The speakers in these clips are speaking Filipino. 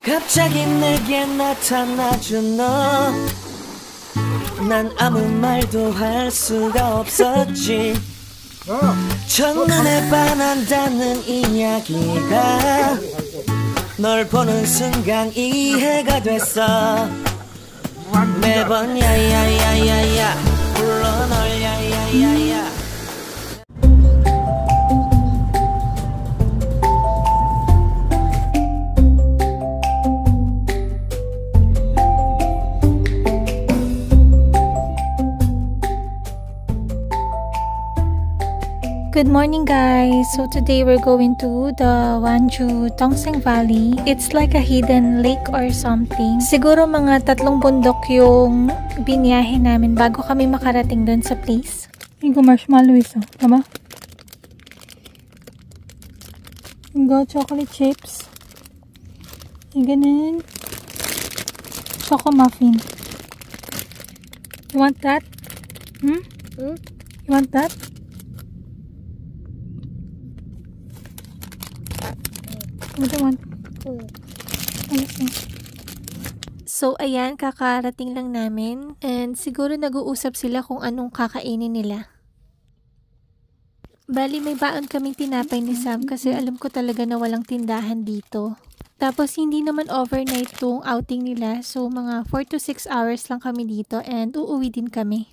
갑자기 내게 나타나준 너, 난 아무 말도 할 수가 없었지. 첫눈에 반한다는 이야기가 널 보는 순간 이해가 됐어. 매번 야야야야야 불러 널 야야야야. Good morning guys! So today we're going to the Wanju Tongseng Valley. It's like a hidden lake or something. Siguro mga 3 bundok yung biniyahe namin bago kami makarating dun sa place. Igo marshmallow isa. Tama? Igo chocolate chips. Iganin. Choco muffin. You want that? You want that? So, ayan, kakarating lang namin. And siguro nag-uusap sila kung anong kakainin nila. Bali, may baon kaming tinapay ni Sam kasi alam ko talaga na walang tindahan dito. Tapos, hindi naman overnight tong outing nila. So, mga 4 to 6 hours lang kami dito and uuwi din kami.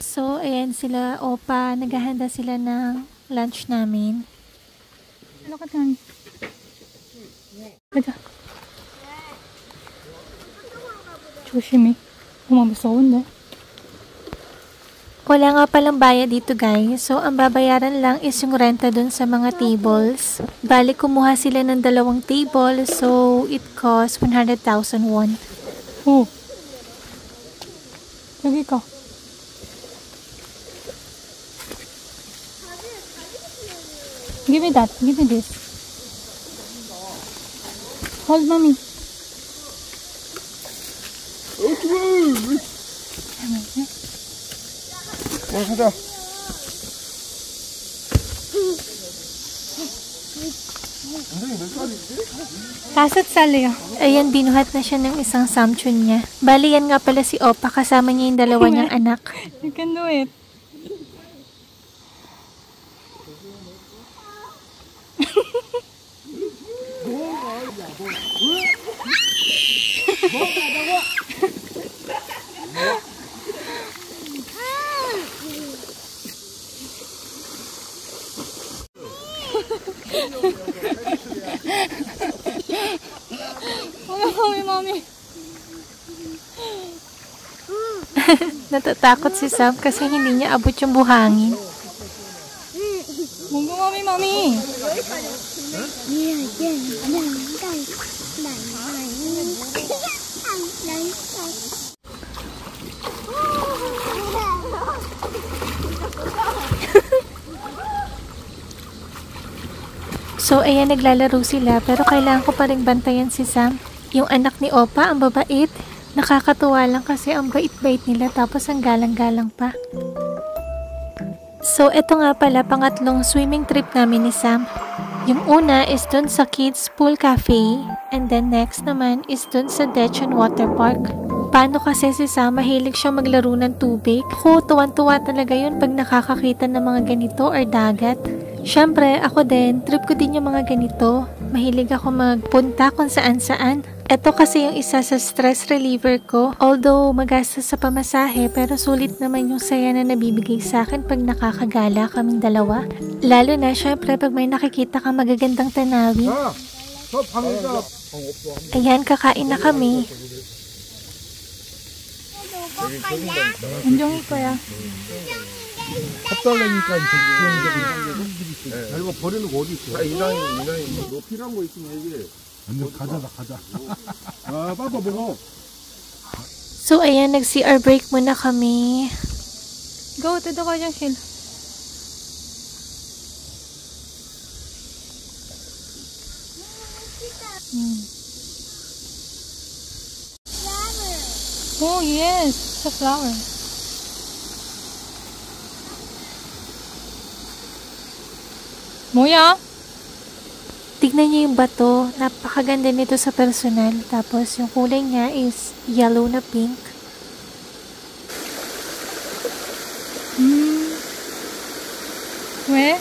So, ayan sila, Opa. Naghahanda sila ng lunch namin. Ano ka tan? Gada. 조심히. 무서운데. Wala nga palang bayad dito guys. So, ang babayaran lang is yung renta dun sa mga tables. Bali, kumuha sila ng 2 table. So, it costs 100,000 won. Oh. 여기 ka. Give me that. Give me this. Hold, mommy. 가자. 5살이요. Ayan, binuhat na siya ng isang samchun niya. Bali, yan nga pala si Opa. Kasama niya yung 2 niyang anak. You can do it. Mommy. Natatakot si Sam kasi hindi niya abot yung buhangin. Mommy. So, ayan, naglalaro sila pero kailangan ko pa rin bantayan si Sam. Yung anak ni Opa, ang babait. Nakakatuwa lang kasi ang bait-bait nila tapos ang galang-galang pa. So, eto nga pala, pangatlong swimming trip namin ni Sam. Yung una is dun sa Kids Pool Cafe and then next naman is dun sa Daecheon Water Park. Paano kasi si Sam, mahilig siya maglaro ng tubig. Ako, tuwan-tuwa talaga yun pag nakakakita ng mga ganito or dagat. Siyempre, ako din, trip ko din yung mga ganito. Mahilig ako magpunta kung saan-saan. Ito kasi yung isa sa stress reliever ko. Although magastos sa pamasahe, pero sulit naman yung saya na nabibigay sa akin pag nakakagala kaming 2. Lalo na syempre pag may nakikita kang magagandang tanawin. Ayan, kakain na kami. Anjong ko ya. 탑달라니까 이거 버리는 거 어디 있어? 이나이 너 필요한 거 있으면 얘기해. 완전 가자. 아, 빠빠 먹어. So, ayan, nag-CR break muna kami. Go, tudo ka dyan, Shil. Oh, yes. It's a flower. 뭐야? Tignan niyo yung bato. Napakaganda nito sa personal. Tapos yung kulay niya is yellow na pink. Where?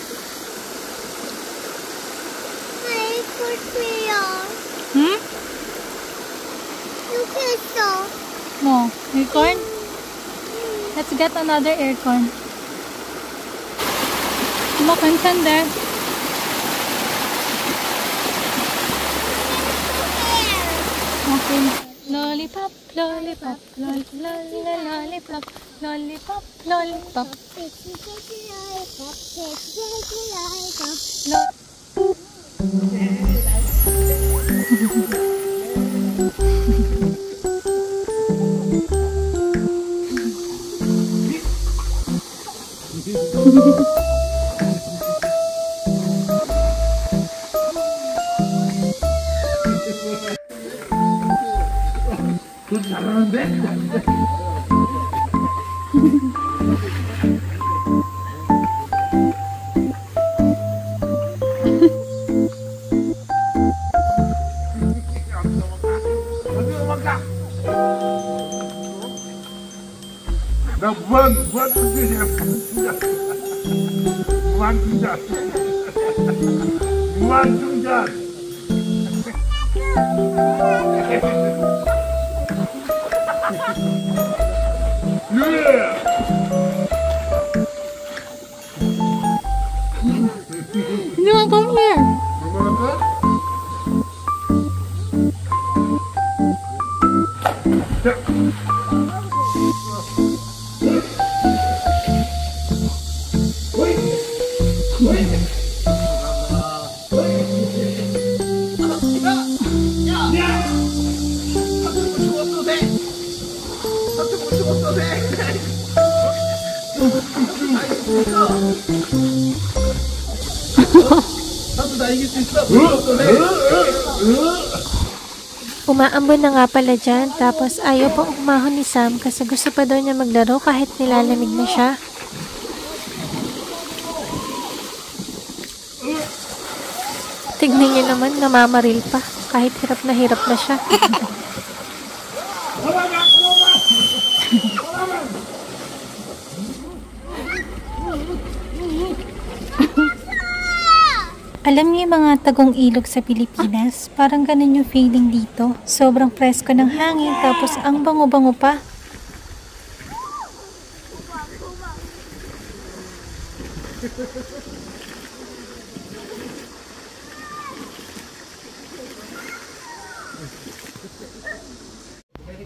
No. Aircon? Let's get another aircon. Look, I'm there. Okay. Lollipop, lollipop, lollipop, lollipop, lollipop. 나 무한승전이야. 무한승전. 무한승전. No, come here. Umaambon na nga pala dyan, tapos ayaw pang umahon ni Sam kasi gusto pa daw niya maglaro kahit nilalamig na siya. Tignan niyo naman, namamaril pa kahit hirap na siya. Alam niyo yung mga tagong ilog sa Pilipinas? Parang ganun yung feeling dito. Sobrang presko ng hangin, tapos ang bango-bango pa.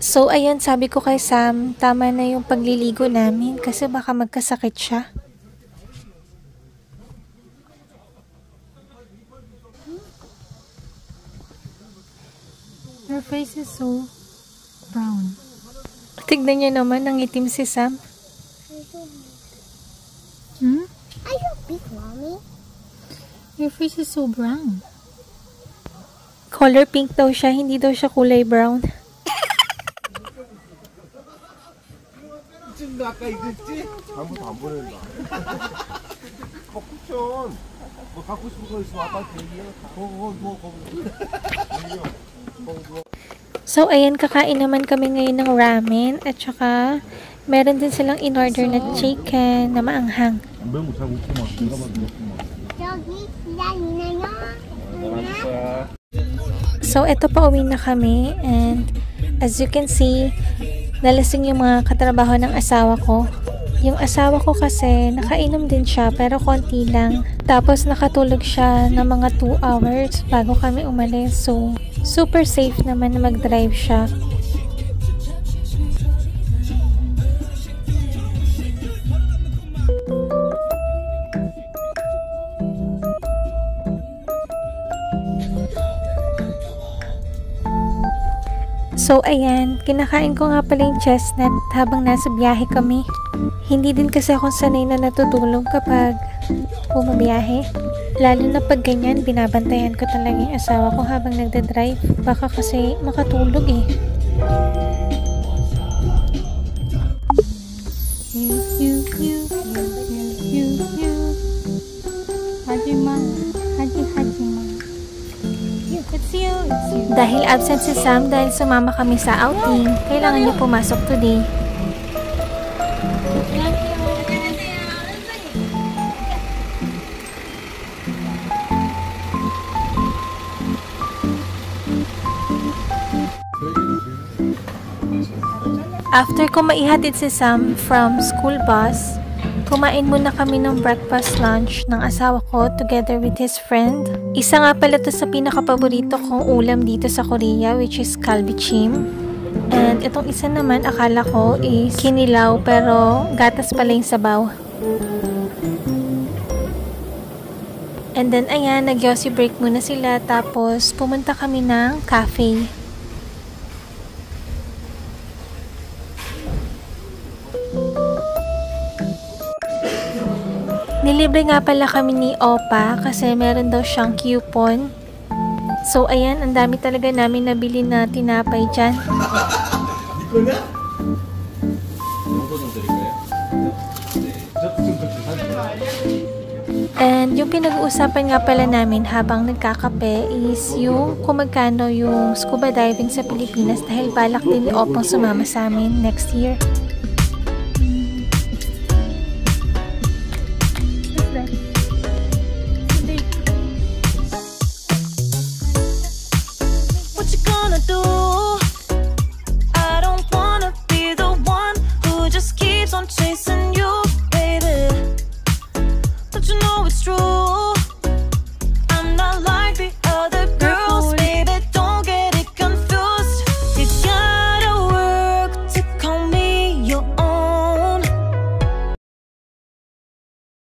So, ayan, sabi ko kay Sam, tama na yung pagliligo namin kasi baka magkasakit siya. Your face is so brown. Tignan niyo naman, ang itim si Sam. Are you big, Mommy? Your face is so brown. Color pink daw siya, hindi daw siya kulay brown. 나 아까 이랬지? 아무도 안 보낸다. 쿠션. 뭐 갖고 싶은 거 있으면 아빠한테 얘기해. So, ayan, kakain naman kami ngayon ng ramen at saka meron din silang in-order na chicken na maanghang. 매운 거 잘 먹구만. 내가 봐도 먹구만. 여기 기다리나요? So, eto pa uwi na kami and as you can see, nalasing yung mga katrabaho ng asawa ko. Yung asawa ko kasi, nakainom din siya pero konti lang. Tapos nakatulog siya ng mga 2 hours bago kami umalis. So, super safe naman na mag-drive siya. So, ayan, kinakain ko nga pala yung chestnut habang nasa biyahe kami. Hindi din kasi ako sanay na natutulog kapag bumabiyahe. Lalo na pag ganyan, binabantayan ko talaga yung asawa ko habang nagdadrive. Baka kasi makatulog eh. Hajima, Hajima. Dahil absent si Sam dahil sumama kami sa outing, kailangan niya pumasok today. After ko maihatid si Sam from school bus, kumain muna kami ng breakfast lunch ng asawa ko together with his friend. Isa nga pala to sa pinakapaborito kong ulam dito sa Korea, which is kalbichim. And itong isa naman akala ko is kinilaw pero gatas pala yung sabaw. And then ayan, nag-yossi break muna sila tapos pumunta kami ng cafe. Nilibre nga pala kami ni Opa kasi meron daw siyang coupon. So ayan, ang dami talaga namin nabili na tinapay dyan. And yung pinag-uusapan nga pala namin habang nagkakape is yung kung magkano yung scuba diving sa Pilipinas dahil balak din ni Opang sumama sa amin next year. Chasing you, baby. Don't you know it's true?